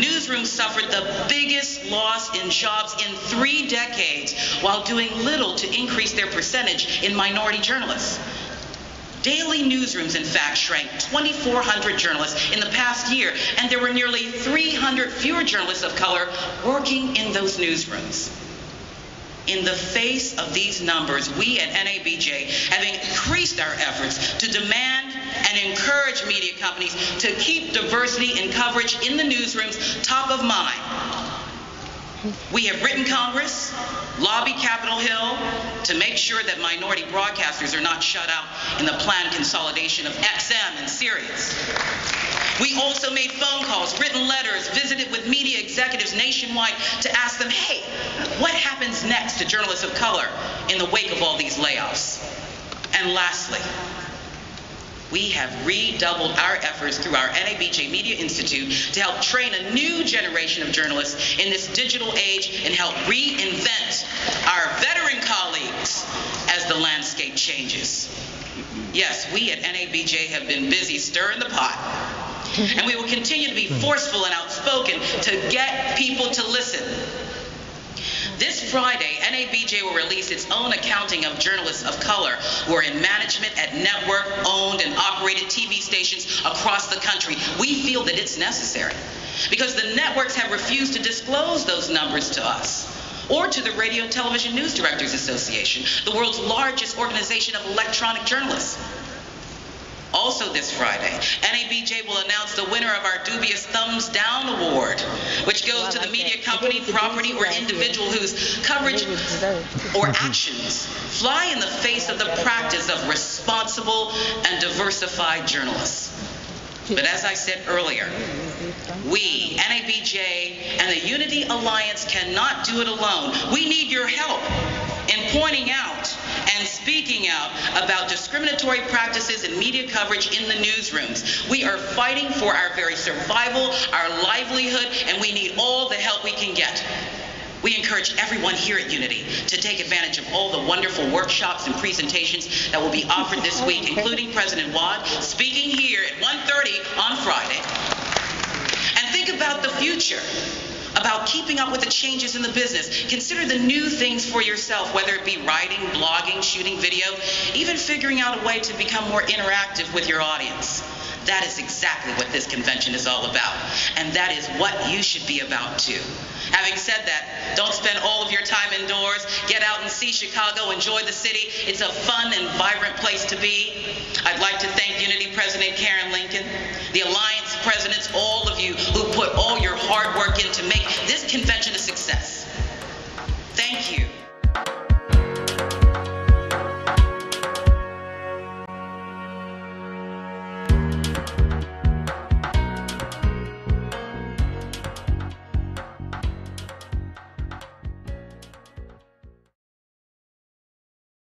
newsrooms suffered the biggest loss in jobs in 3 decades while doing little to increase their percentage in minority journalists. Daily newsrooms, in fact, shrank 2,400 journalists in the past year, and there were nearly 300 fewer journalists of color working in those newsrooms. In the face of these numbers, we at NABJ have increased our efforts to demand and encourage media companies to keep diversity in coverage in the newsrooms top of mind. We have written Congress, lobbied Capitol Hill to make sure that minority broadcasters are not shut out in the planned consolidation of XM and Sirius. We also made phone calls, written letters, visited with media executives nationwide to ask them, hey, what happens next to journalists of color in the wake of all these layoffs? And lastly, we have redoubled our efforts through our NABJ Media Institute to help train a new generation of journalists in this digital age and help reinvent our veteran colleagues as the landscape changes. Yes, we at NABJ have been busy stirring the pot, and we will continue to be forceful and outspoken to get people to listen. This Friday, NABJ will release its own accounting of journalists of color who are in management at network-owned and operated TV stations across the country. We feel that it's necessary because the networks have refused to disclose those numbers to us or to the Radio and Television News Directors Association, the world's largest organization of electronic journalists. Also this Friday, NABJ will announce the winner of our dubious Thumbs Down Award, which goes to the media company, property, or individual whose coverage or actions fly in the face of the practice of responsible and diversified journalists. But as I said earlier, we, NABJ, and the Unity Alliance cannot do it alone. We need your help in pointing out and speaking out about discriminatory practices in media coverage in the newsrooms. We are fighting for our very survival, our livelihood, and we need all the help we can get. We encourage everyone here at Unity to take advantage of all the wonderful workshops and presentations that will be offered this week, including President Watt speaking here at 1:30 on Friday. And think about the future, about keeping up with the changes in the business. Consider the new things for yourself, whether it be writing, blogging, shooting video, even figuring out a way to become more interactive with your audience. That is exactly what this convention is all about, and that is what you should be about too. Having said that, don't spend all of your time indoors. Get out and see Chicago, enjoy the city. It's a fun and vibrant place to be. I'd like to thank Unity President Karen Lincoln, the Alliance Presidents, all of you who put all your hard work in to make this convention a success.